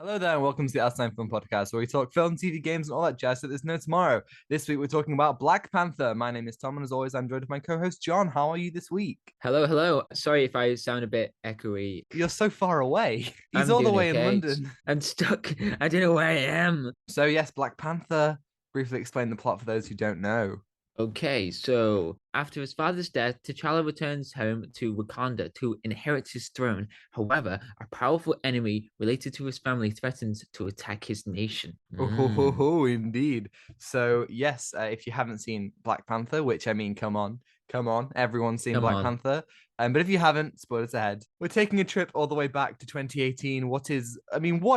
Hello there, and welcome to the Outside Film Podcast, where we talk film, TV, games, and all that jazz that there's no tomorrow. This week, we're talking about Black Panther. My name is Tom, and as always, I'm joined by my co-host John. How are you this week? Hello. Sorry if I sound a bit echoey. You're so far away. He's I'm all the doing way in okay. London. I'm stuck. I don't know where I am. So yes, Black Panther. Briefly explain the plot for those who don't know. Okay, so after his father's death, T'Challa returns home to Wakanda to inherit his throne. However, a powerful enemy related to his family threatens to attack his nation. Oh, indeed. So yes, if you haven't seen Black Panther, which I mean, come on, everyone's seen Come Black on. Panther. But if you haven't, spoilers ahead. We're taking a trip all the way back to 2018. What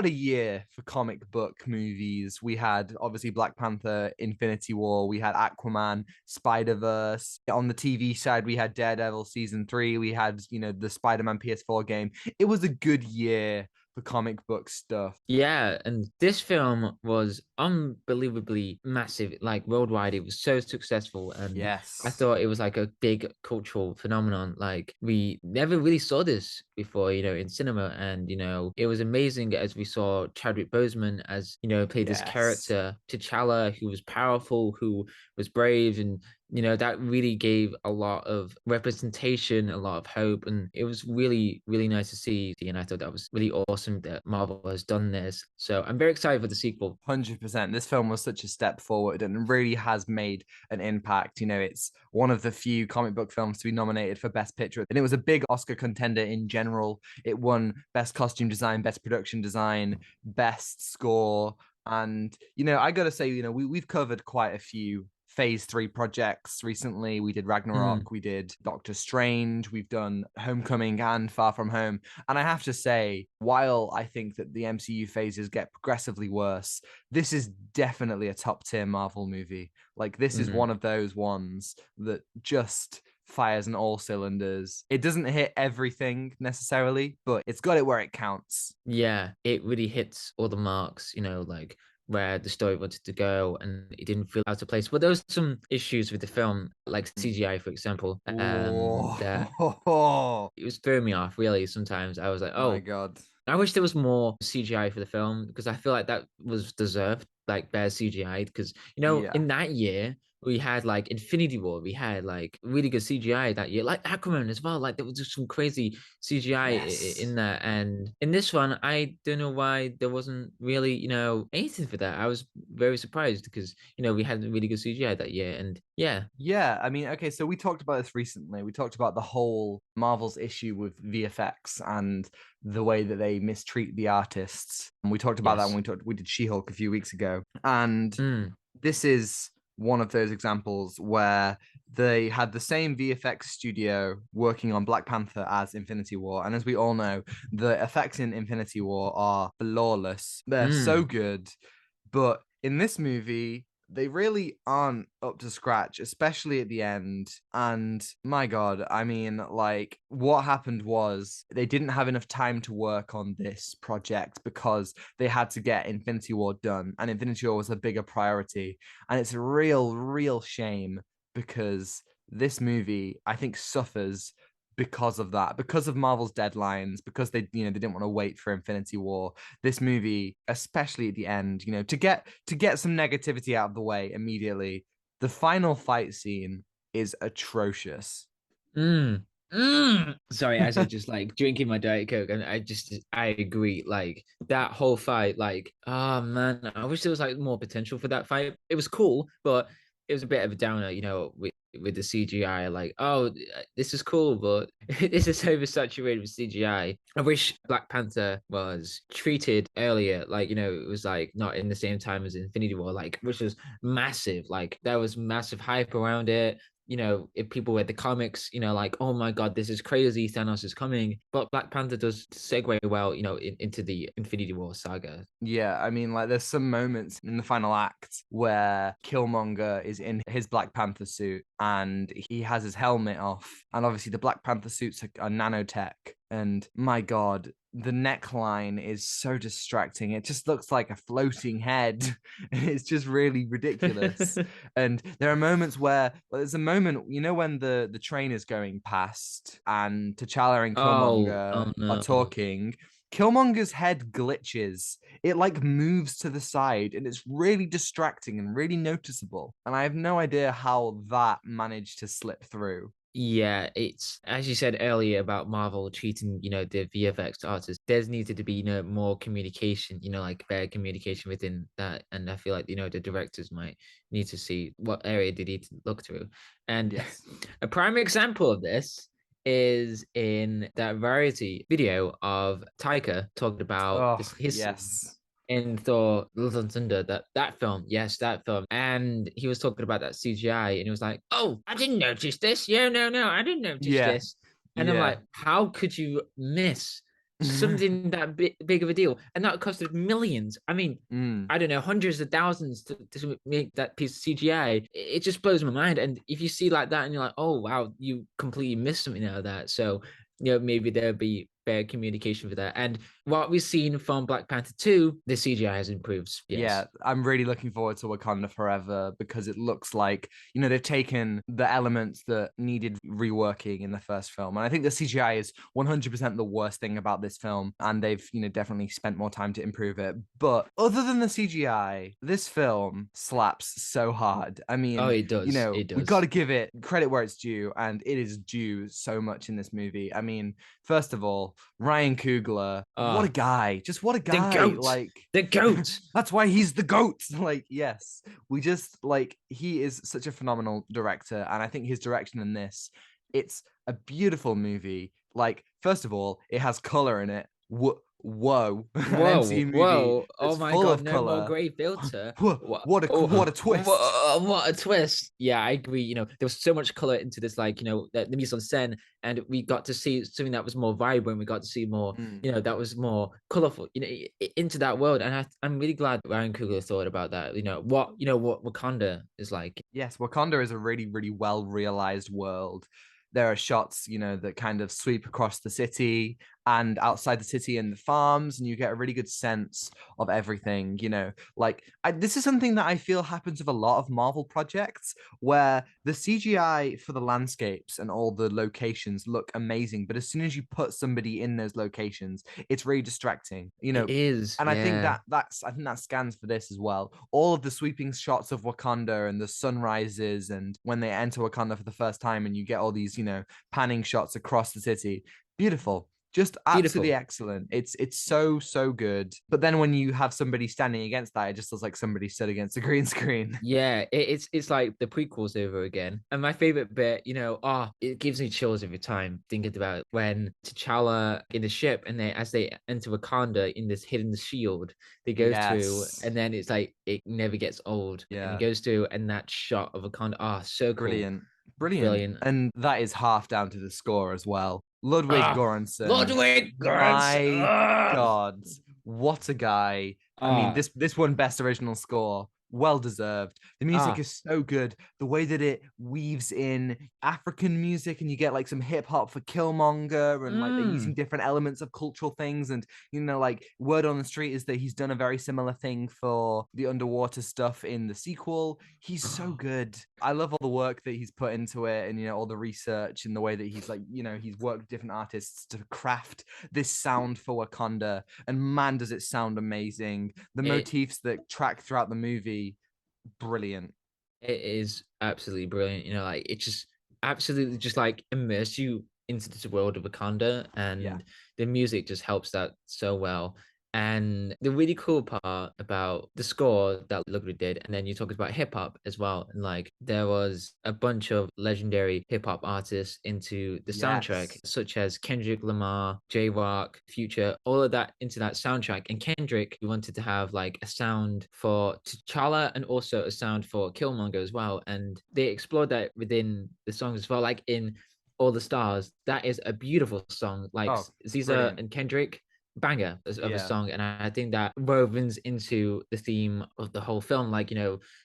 a year for comic book movies. We had obviously Black Panther, Infinity War. We had Aquaman, Spider-Verse. On the TV side, we had Daredevil season 3. We had, the Spider-Man PS4 game. It was a good year for comic book stuff. Yeah, and this film was unbelievably massive, like worldwide. It was so successful, and I Yes. thought it was like a big cultural phenomenon. Like we never really saw this before, in cinema, and it was amazing as we saw Chadwick Boseman as played this Yes. character T'Challa, who was powerful, who was brave, and that really gave a lot of representation, a lot of hope, and it was really really nice to see. And I thought that was really awesome that Marvel has done this, so I'm very excited for the sequel. 100%. This film was such a step forward and really has made an impact. It's one of the few comic book films to be nominated for Best Picture, and it was a big Oscar contender in general. It won Best Costume Design, Best Production Design, Best Score. And, I got to say, we've covered quite a few phase 3 projects recently. We did Ragnarok, we did Doctor Strange, we've done Homecoming and Far From Home. And I have to say, while I think that the MCU phases get progressively worse, this is definitely a top tier Marvel movie. Like, this is one Mhm. of those ones that just fires on all cylinders. It doesn't hit everything necessarily, but it's got it where it counts. Yeah, it really hits all the marks, like where the story wanted to go, and it didn't feel out of place. But there was some issues with the film, like CGI, for example, that Oh, it was throwing me off really. Sometimes I was like, my oh, God. I wish there was more CGI for the film because I feel like that was deserved, like bare CGI. Because Yeah. in that year we had like Infinity War, we had like really good CGI that year, like Aquaman as well. Like there was just some crazy CGI Yes. in there, and in this one, I don't know why there wasn't really anything for that. I was very surprised because we had really good CGI that year, and yeah. Yeah, okay, so we talked about this recently. We talked about the whole Marvel's issue with VFX and the way that they mistreat the artists. And we talked about that when Yes. we did She-Hulk a few weeks ago. And Mm, this is one of those examples where they had the same VFX studio working on Black Panther as Infinity War. And as we all know, the effects in Infinity War are flawless. They're so mm. good. But in this movie, they really aren't up to scratch, especially at the end. And my God, like, what happened was they didn't have enough time to work on this project because they had to get Infinity War done, and Infinity War was a bigger priority. And it's a real, real shame because this movie, I think, suffers because of that, because of Marvel's deadlines, because they didn't want to wait for Infinity War. This movie, especially at the end, to get some negativity out of the way immediately, the final fight scene is atrocious. Mm. Sorry, as I just like drinking my Diet Coke, and I agree. Like that whole fight, like, oh man, I wish there was like more potential for that fight. It was cool, but it was a bit of a downer, with the CGI. Like, oh, this is cool, but this is oversaturated with CGI. I wish Black Panther was treated earlier, like it was like not in the same time as Infinity War, like which was massive. Like there was massive hype around it. If people read the comics, like, oh my God, this is crazy, Thanos is coming. But Black Panther does segue well, into the Infinity War saga. Yeah, like there's some moments in the final act where Killmonger is in his Black Panther suit and he has his helmet off. And obviously the Black Panther suits are nanotech. And my God, the neckline is so distracting. It just looks like a floating head. It's just really ridiculous. And there are moments where, well, there's a moment, when the train is going past and T'Challa and Oh, Killmonger oh are no. talking, Killmonger's head glitches. It like moves to the side and it's really distracting and really noticeable. And I have no idea how that managed to slip through. Yeah, it's as you said earlier about Marvel treating, the VFX artists. There's needed to be, more communication, like better communication within that. And I feel like, the directors might need to see what area they need to look through. And Yes. a prime example of this is in that Variety video of Taika talking about Oh, his scene yes. in Thor: Love and Thunder, that film, yes, that film, and he was talking about that CGI, and he was like, "Oh, I didn't notice this. Yeah, no, I didn't notice Yeah. this." And I'm Yeah. like, "How could you miss something that big of a deal?" And that costed millions. I mean, Mm. I don't know, hundreds of thousands to make that piece of CGI. It just blows my mind. And if you see like that, and you're like, "Oh wow, you completely missed something out of that." So maybe there'll be better communication for that. And what we've seen from Black Panther 2, the CGI has improved. Yeah, Yes. I'm really looking forward to Wakanda Forever because it looks like, they've taken the elements that needed reworking in the first film. And I think the CGI is 100% the worst thing about this film. And they've, definitely spent more time to improve it. But other than the CGI, this film slaps so hard. I Oh, mean, it does. It we got does. to give it credit where it's due. And it is due so much in this movie. I mean, first of all, Ryan Coogler, what a Ah, guy. Just what a the guy. goat. Like, The goat. that's why he's the goat. Like, yes, we just like he is such a phenomenal director, and I think his direction in this, it's a beautiful movie. Like, first of all, it has color in it. Whoa, an Whoa, MCU movie whoa. Oh that's my full God, of no more color. gray filter. What? What a twist. What a twist. Yeah, I agree. There was so much color into this, like, the mise en scène, and we got to see something that was more vibrant. We got to see more, Mm. that was more colorful, into that world. And I'm really glad Ryan Coogler thought about that. What Wakanda is like. Yes, Wakanda is a really, really well realized world. There are shots, that kind of sweep across the city and outside the city and the farms, and you get a really good sense of everything. Like this is something that I feel happens with a lot of Marvel projects where the CGI for the landscapes and all the locations look amazing, but as soon as you put somebody in those locations, it's really distracting. It is, And I think yeah. that scans for this as well. All of the sweeping shots of Wakanda and the sunrises, and when they enter Wakanda for the first time, and you get all these, panning shots across the city. Beautiful. Just absolutely Beautiful. excellent. It's so good. But then when you have somebody standing against that, it just looks like somebody stood against a green screen. Yeah, it's like the prequels over again. And my favorite bit, it gives me chills every time thinking about when T'Challa in the ship, and as they enter Wakanda in this hidden shield, they go through, Yes. and then it's like it never gets old. And it Yeah. goes through, and that shot of Wakanda, so cool. Brilliant. Brilliant. Brilliant. And that is half down to the score as well. Ludwig Ah, Göransson, Ludwig Göransson. my God, what a guy. I mean, Ah, this won Best Original Score. Well deserved. The music ah, is so good. The way that it weaves in African music, and you get like some hip hop for Killmonger, and like they're using mm. different elements of cultural things. And like word on the street is that he's done a very similar thing for the underwater stuff in the sequel. He's so good. I love all the work that he's put into it, and all the research and the way that he's like, he's worked with different artists to craft this sound for Wakanda. And man, does it sound amazing. The It motifs that track throughout the movie, brilliant. It is absolutely brilliant. Like it just absolutely just like immerse you into this world of Wakanda, Yeah. and the music just helps that so well. And the really cool part about the score that Ludwig did, and then you talked about hip hop as well. And like there was a bunch of legendary hip hop artists into the soundtrack, Yes. such as Kendrick Lamar, J Rock, Future, all of that into that soundtrack. And Kendrick, we wanted to have like a sound for T'Challa and also a sound for Killmonger as well. And they explored that within the songs as well, like in All the Stars. That is a beautiful song, like Oh, Ziza brilliant. and Kendrick banger of a Yeah. song. And I think that wovens into the theme of the whole film, like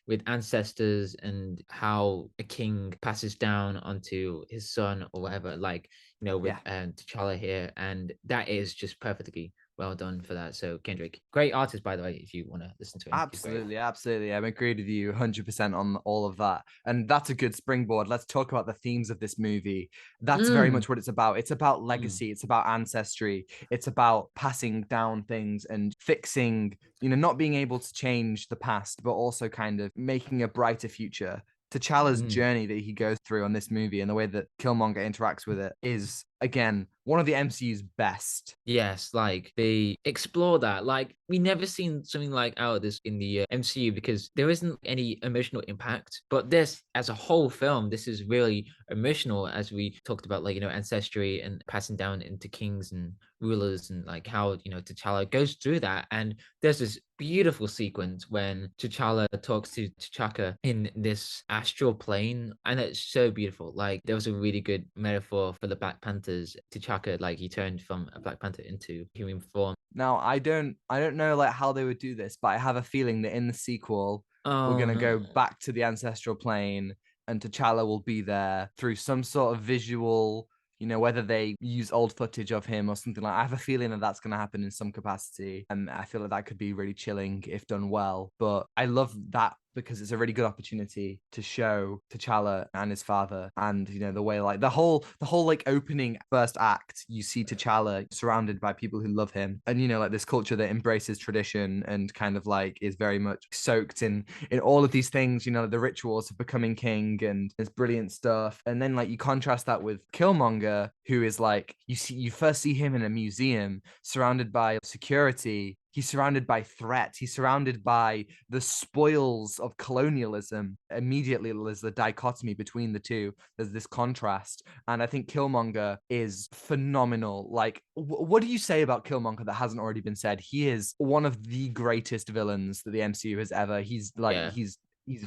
with ancestors and how a king passes down onto his son or whatever, like with Yeah. T'Challa here. And that is just perfectly well done for that. So Kendrick, great artist, by the way. If you want to listen to him, he's great. Absolutely, absolutely. I'm agreed with you 100% on all of that. And that's a good springboard. Let's talk about the themes of this movie. That's very Mm, much what it's about. It's about mm. legacy, it's about ancestry, it's about passing down things and fixing, not being able to change the past, but also kind of making a brighter future. T'Challa's Mm. journey that he goes through on this movie and the way that Killmonger interacts with it is, again, one of the MCU's best. Yes, like they explore that. Like we never seen something like out of this in the MCU because there isn't any emotional impact. But this, as a whole film, this is really emotional as we talked about, like ancestry and passing down into kings and rulers and like how T'Challa goes through that. And there's this beautiful sequence when T'Challa talks to T'Chaka in this astral plane, and it's so beautiful. Like there was a really good metaphor for the Black Panthers. T'Chaka, like he turned from a Black Panther into human form. Now, I don't know like how they would do this, but I have a feeling that in the sequel, we're Oh gonna no. go back to the ancestral plane and T'Challa will be there through some sort of visual, whether they use old footage of him or something like I have a feeling that that's gonna happen in some capacity. And I feel like that could be really chilling if done well. But I love that because it's a really good opportunity to show T'Challa and his father, and the way like the whole like opening first act, you see T'Challa surrounded by people who love him, and like this culture that embraces tradition and kind of like is very much soaked in all of these things, the rituals of becoming king and this brilliant stuff. And then like you contrast that with Killmonger, who is like you first see him in a museum surrounded by security. He's surrounded by threat. He's surrounded by the spoils of colonialism. Immediately, there's the dichotomy between the two. There's this contrast. And I think Killmonger is phenomenal. Like, what do you say about Killmonger that hasn't already been said? He is one of the greatest villains that the MCU has ever. He's like, Yeah. he's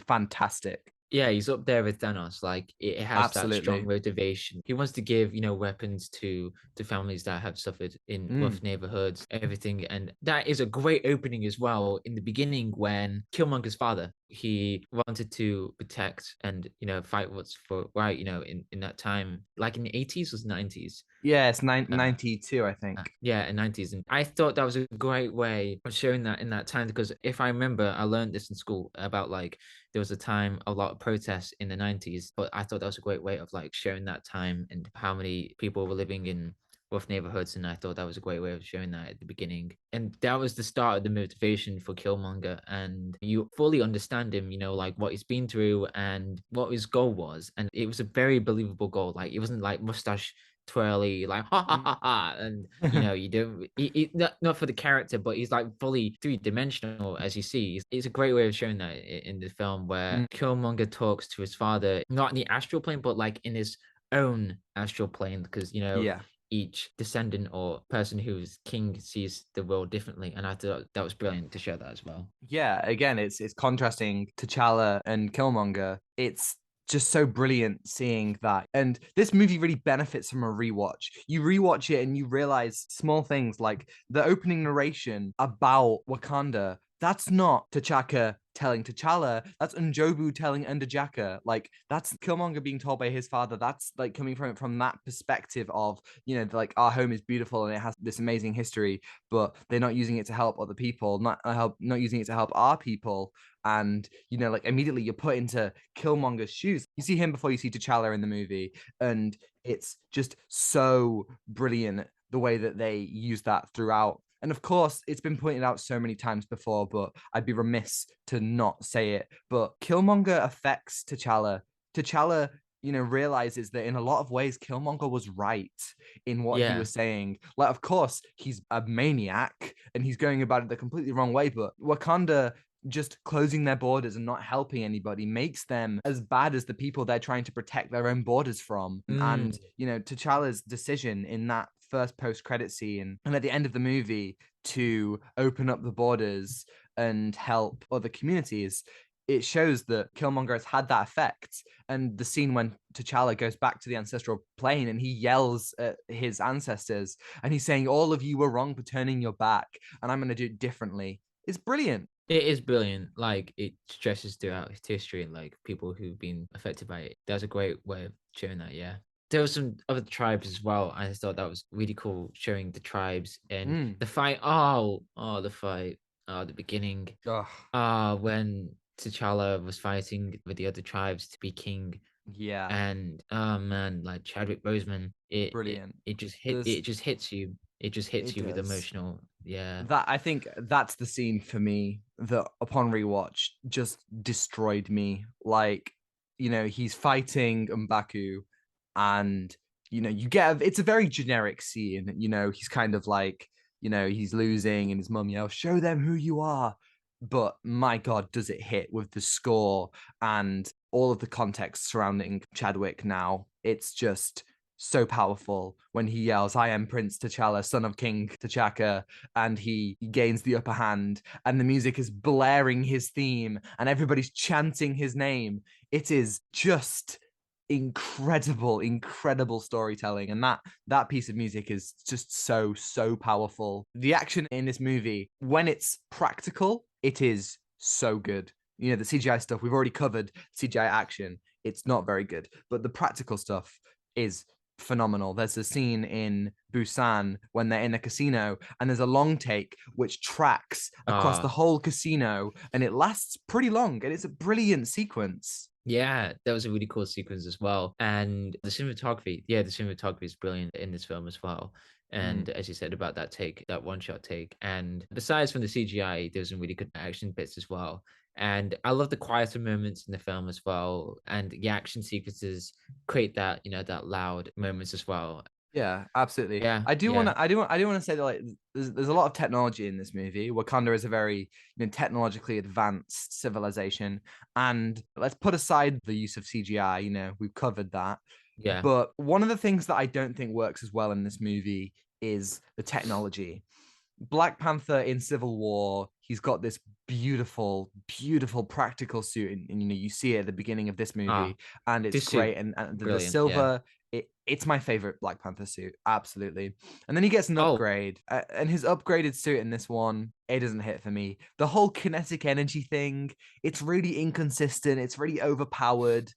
fantastic. Yeah, he's up there with Thanos. Like it has that strong Absolutely. motivation. He wants to give, weapons to families that have suffered in Mm, rough neighborhoods, everything. And that is a great opening as well. In the beginning, when Killmonger's father, he wanted to protect and fight what's for right, in that time, like in the 80s or 90s. yeah, it's Uh, 92, I think. yeah, in 90s. And I thought that was a great way of showing that in that time because if I remember, I learned this in school about like there was a time a lot of protests in the 90s, but I thought that was a great way of like showing that time and how many people were living in rough neighborhoods. And I thought that was a great way of showing that at the beginning. And that was the start of the motivation for Killmonger. And you fully understand him, like what he's been through and what his goal was. And it was a very believable goal. Like it wasn't like mustache twirly, like ha ha ha ha, and you don't not for the character, but he's like fully three-dimensional as you see. It's a great way of showing that in the film where Mm, Killmonger talks to his father, not in the astral plane, but like in his own astral plane, because yeah. each descendant or person who's king sees the world differently, and I thought that was brilliant to show that as well. Yeah, again, it's contrasting T'Challa and Killmonger. It's just so brilliant seeing that. And this movie really benefits from a rewatch. You rewatch it and you realize small things like the opening narration about Wakanda. That's not T'Chaka telling T'Challa. That's Njobu telling Ndajaka. Like that's Killmonger being told by his father. That's like coming from that perspective of like our home is beautiful and it has this amazing history, but they're not using it to help other people, not using it to help our people. And like immediately you're put into Killmonger's shoes. You see him before you see T'Challa in the movie, and it's just so brilliant the way that they use that throughout. And of course, it's been pointed out so many times before, but I'd be remiss to not say it. But Killmonger affects T'Challa. T'Challa, realizes that in a lot of ways, Killmonger was right in what he Yeah. was saying. Like, of course, he's a maniac and he's going about it the completely wrong way, but Wakanda just closing their borders and not helping anybody makes them as bad as the people they're trying to protect their own borders from. Mm. And, T'Challa's decision in that first post-credit scene and at the end of the movie to open up the borders and help other communities, it shows that Killmonger has had that effect. And the scene when T'Challa goes back to the ancestral plane and he yells at his ancestors and he's saying, all of you were wrong for turning your back and I'm going to do it differently. It's brilliant. It is brilliant. Like it stresses throughout its history and like people who've been affected by it. That's a great way of showing that. Yeah. there was some other tribes as well. I thought that was really cool, showing the tribes and Mm. the fight. The fight. The beginning. Ugh, When T'Challa was fighting with the other tribes to be king, yeah, and oh man, like Chadwick Boseman, brilliant. it just hits you. It just hits It you with does. emotional. Yeah. That I think that's the scene for me that upon rewatch just destroyed me. Like, he's fighting M'Baku and you get it's a very generic scene. He's kind of like, he's losing and his mum yells, "Show them who you are." But my God, does it hit with the score and all of the context surrounding Chadwick now? It's just so powerful when he yells, "I am Prince T'Challa, son of King T'Chaka," and he gains the upper hand, and the music is blaring his theme, and everybody's chanting his name. It is just incredible, incredible storytelling, and that piece of music is just so powerful. The action in this movie, when it's practical, it is so good. The CGI stuff we've already covered. CGI action, it's not very good, but the practical stuff is phenomenal. There's a scene in Busan when they're in a casino and there's a long take which tracks across the Uh whole casino and it lasts pretty long and it's a brilliant sequence. yeah, that was a really cool sequence as well. And the cinematography is brilliant in this film as well. And Mm. as you said about that take, that one shot take. And besides from the CGI, there's some really good action bits as well. And I love the quieter moments in the film as well. And the action sequences create that, that loud moments as well. Yeah, absolutely. Yeah, I do want yeah, to. I do want to say that like there's a lot of technology in this movie. Wakanda is a very technologically advanced civilization, and let's put aside the use of CGI. We've covered that, yeah. but one of the things that I don't think works as well in this movie is the technology. Black Panther in Civil War, he's got this beautiful, beautiful practical suit, and you see it at the beginning of this Ah, movie, and it's this suit, great. And the brilliant. Yeah. silver, it's my favorite Black Panther suit, absolutely. And then he gets an Oh, upgrade, and his upgraded suit in this one, it doesn't hit for me. The whole kinetic energy thing, it's really inconsistent. It's really overpowered.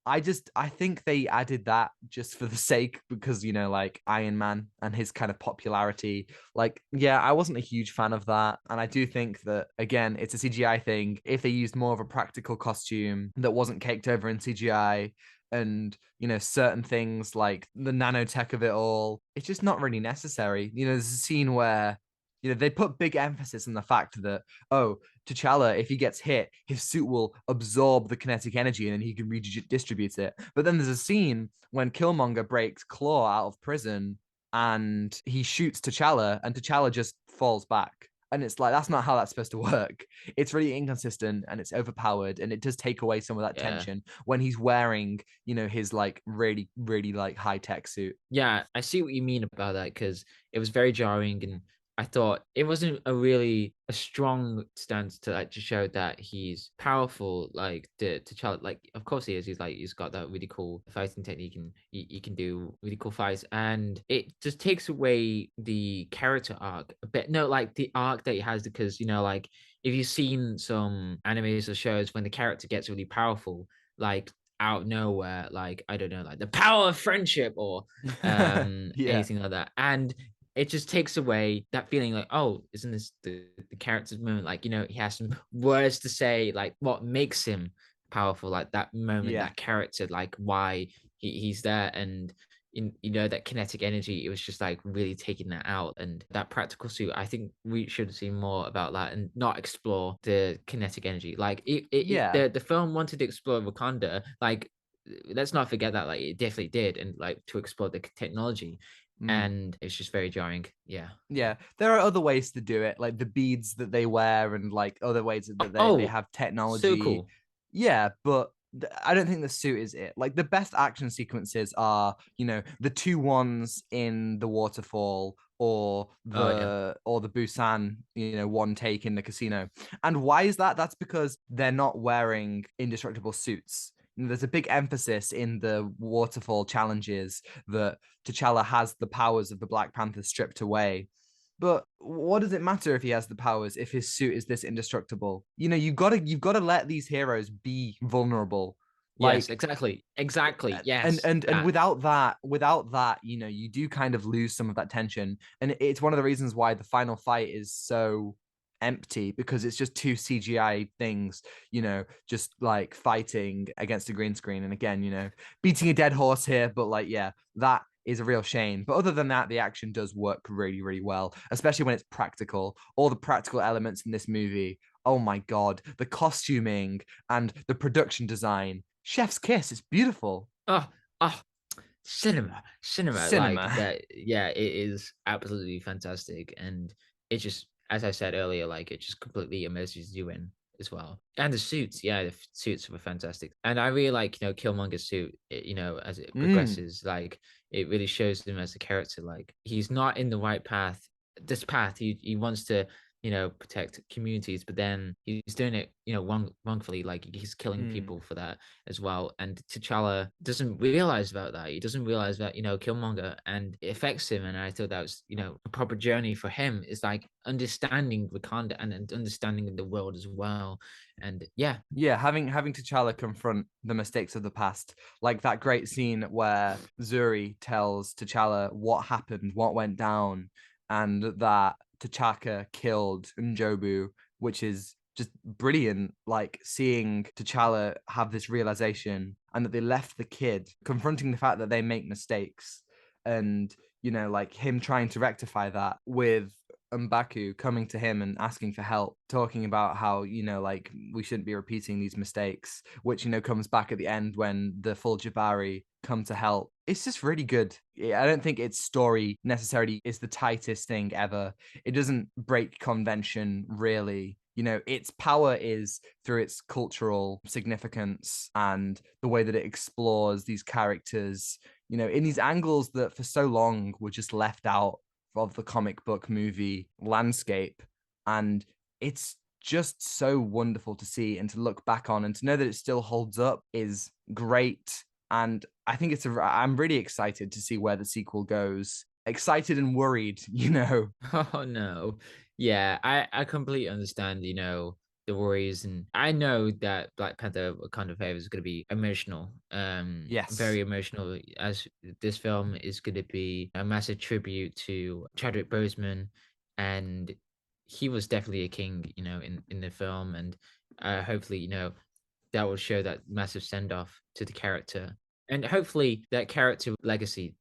I think they added that just for the sake because like Iron Man and his kind of popularity. Like, yeah, I wasn't a huge fan of that, and I do think that again, it's a CGI thing. If they used more of a practical costume that wasn't caked over in CGI, and certain things like the nanotech of it all, it's just not really necessary. There's a scene where they put big emphasis on the fact that, oh, T'Challa, if he gets hit, his suit will absorb the kinetic energy and then he can redistribute it. But then there's a scene when Killmonger breaks Claw out of prison and he shoots T'Challa and T'Challa just falls back. And it's like, that's not how that's supposed to work. It's really inconsistent and it's overpowered. And it does take away some of that yeah. tension when he's wearing, his like really, really like high tech suit. Yeah, I see what you mean about that because it was very jarring, and I thought it wasn't a strong stance to like to show that he's powerful. Like to child, like of course he is. He's got that really cool fighting technique, and he can do really cool fights. And it just takes away the character arc a bit. No, like the arc that he has because like if you've seen some animes or shows when the character gets really powerful, like out of nowhere, like I don't know, like the power of friendship or Yeah. anything like that. And it just takes away that feeling like, oh, isn't this the character's moment? Like, he has some words to say, like what makes him powerful, like that moment, Yeah. that character, like why he's there. And that kinetic energy, it was just like really taking that out. And that practical suit, I think we should see more about that and not explore the kinetic energy. Like Yeah. the film wanted to explore Wakanda, like let's not forget that like it definitely did, and like to explore the technology. Mm. And it's just very jarring. Yeah. Yeah, there are other ways to do it, like the beads that they wear and like other ways that they Oh, have so technology. cool. Yeah, but I don't think the suit is it. Like the best action sequences are, the two ones in the waterfall Oh yeah. or the Busan, one take in the casino. And why is that? That's because they're not wearing indestructible suits. There's a big emphasis in the waterfall challenges that T'Challa has the powers of the Black Panther stripped away. But what does it matter if he has the powers if his suit is this indestructible? You've got to let these heroes be vulnerable. Yes, Like, exactly. Exactly. and Yes. and and That. without that, you do kind of lose some of that tension, and it's one of the reasons why the final fight is so empty, because it's just two CGI things, just like fighting against a green screen. And again, beating a dead horse here, but like, yeah, that is a real shame. But other than that, the action does work really, really well, especially when it's practical. All the practical elements in this movie, oh my God, the costuming and the production design, chef's kiss. It's beautiful. Oh, oh, cinema, like Cinema. that. Yeah, it is absolutely fantastic, and it just, as I said earlier, like it just completely immerses you in as well. And the suits, yeah, the suits were fantastic, and I really like Killmonger's suit. As it Mm, progresses, like it really shows him as a character. Like he's not in the right path. This path, he wants to protect communities, but then he's doing it wrongfully. Like he's killing mm. people for that as well. And T'Challa doesn't realize about that. He doesn't realize that, Killmonger, and it affects him. And I thought that was, a proper journey for him, is like understanding Wakanda and understanding the world as well. And yeah. Yeah, having T'Challa confront the mistakes of the past, like that great scene where Zuri tells T'Challa what happened, what went down, and that T'Chaka killed Njobu, which is just brilliant. Like seeing T'Challa have this realization, and that they left the kid confronting the fact that they make mistakes, and like him trying to rectify that with M'Baku coming to him and asking for help, talking about how, like we shouldn't be repeating these mistakes, which, comes back at the end when the full Jabari come to help. It's just really good. I don't think its story necessarily is the tightest thing ever. It doesn't break convention, really. Its power is through its cultural significance and the way that it explores these characters, in these angles that for so long were just left out of the comic book movie landscape. And it's just so wonderful to see and to look back on, and to know that it still holds up is great. And I think I'm really excited to see where the sequel goes. Excited and worried, Oh no. Yeah, I completely understand, the worries, and I know that Black Panther Wakanda Forever is gonna be emotional. Yes. Very emotional, as this film is gonna be a massive tribute to Chadwick Boseman, and he was definitely a king, in the film. And hopefully, that will show that massive send off to the character. And hopefully that character legacy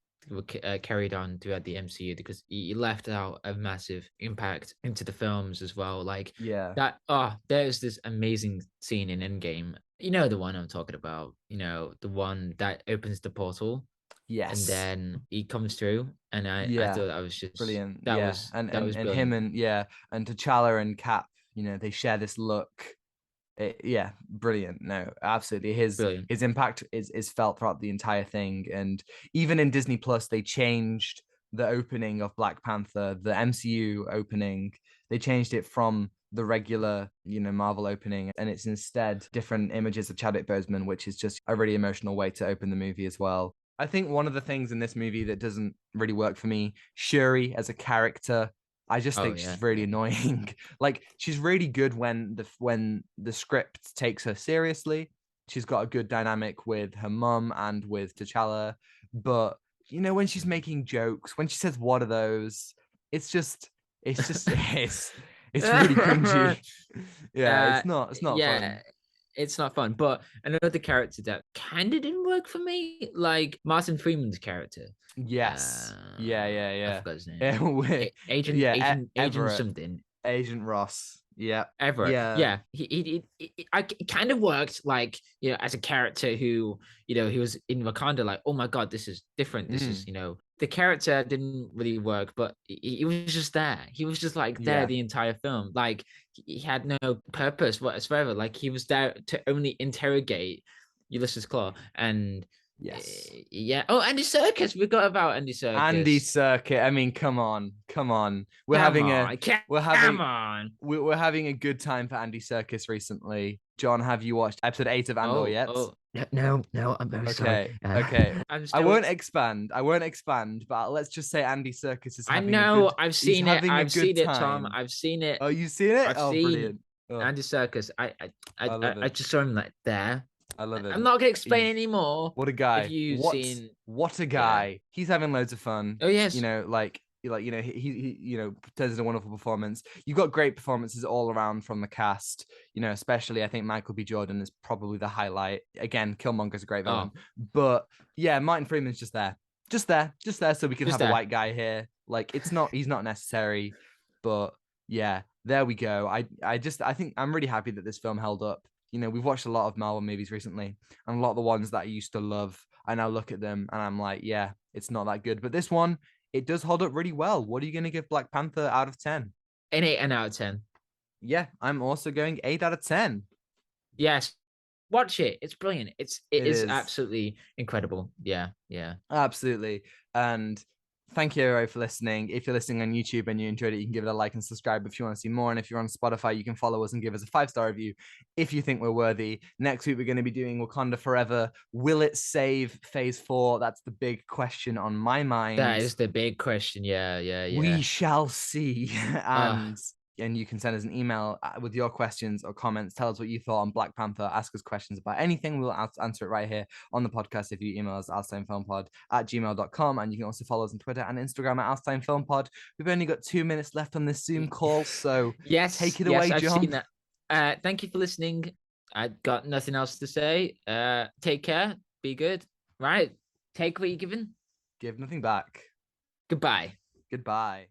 carried on throughout the MCU, because he left out a massive impact into the films as well. Like Yeah. that. Oh, there's this amazing scene in Endgame. You know the one I'm talking about. The one that opens the portal, and Yes. then he comes through, and I Yeah. thought that was just Brilliant. Yeah. And that and was and him, brilliant, and T'Challa and Cap, they share this look. Yeah, brilliant. No, absolutely. His brilliant. his impact is felt throughout the entire thing. And even in Disney Plus, they changed the opening of Black Panther, the MCU opening. They changed it from the regular, Marvel opening, and it's instead different images of Chadwick Boseman, which is just a really emotional way to open the movie as well. I think one of the things in this movie that doesn't really work for me, Shuri as a character, I just Oh think yeah, she's really yeah. annoying. Like she's really good when the script takes her seriously. She's got a good dynamic with her mum and with T'Challa, but when she's making jokes, when she says "What are those?" it's just it's really cringy. Yeah, uh, it's not yeah, fun. it's not fun. But another character that kind of didn't work for me, like Martin Freeman's character. Yes. Yeah, yeah, I yeah. forgot his name. Yeah, Agent, yeah, Agent Everett, something. Agent Ross. Yeah. Ever. Yeah. Yeah, it kind of worked, like, as a character who, he was in Wakanda, like, oh my God, this is different. This is, Mm, the character didn't really work, but he was just there. He was just like there yeah. the entire film. Like he had no purpose whatsoever. Like he was there to only interrogate Ulysses Claw. And Yes. yeah. Oh, Andy Serkis. We forgot about Andy Andy Serkis. Circuit. I mean, come on, come on. Come on, We're come having on. we're having a good time for Andy Circus recently. John, have you watched episode 8 of Andor Oh, yet? oh. No, no, I'm very sorry. Okay, okay. I'm I still. won't expand. I won't expand, but let's just say Andy Circus is I having a know. good I've he's seen it. having a I've good seen it, Tom. time. I've seen it. Oh, you seen it? I've Oh, seen brilliant. Oh, Andy Circus. I love I it. just saw him like there, I love I'm him. not gonna explain He's anymore. what a If guy. you've seen, What a yeah. guy. He's having loads of fun. Oh You yes. know, he turns in a wonderful performance. You've got great performances all around from the cast. You know, especially I think Michael B. Jordan is probably the highlight. Again, Killmonger's a great villain, Oh, but yeah, Martin Freeman's just there, so we can just have a there. white guy here. Like he's not necessary, but yeah, there we go. I think I'm really happy that this film held up. You know, we've watched a lot of Marvel movies recently, and a lot of the ones that I used to love, I now look at them and I'm like, yeah, it's not that good. But this one, it does hold up really well. What are you going to give Black Panther out of 10? An 8 and out of 10. Yeah, I'm also going 8 out of 10. Yes. Watch it. It's brilliant. It It is is. absolutely incredible. Yeah, yeah. Absolutely. And thank you, everybody, for listening. If you're listening on YouTube and you enjoyed it, you can give it a like and subscribe if you want to see more. And if you're on Spotify, you can follow us and give us a 5-star review if you think we're worthy. Next week, we're going to be doing Wakanda Forever. Will it save Phase 4? That's the big question on my That mind. is the big question. Yeah, yeah, We yeah. shall see. Uh And you can send us an email with your questions or comments. Tell us what you thought on Black Panther. Ask us questions about anything. We'll answer it right here on the podcast if you email us outstinefilmpod@gmail.com. And you can also follow us on Twitter and Instagram at outstinefilmpod. We've only got 2 minutes left on this Zoom call, so yes, take it yes, away, I've seen John. that. Thank you for listening. I got nothing else to say. Take care. Be good. Right. Take what you're given. Give nothing back. Goodbye. Goodbye.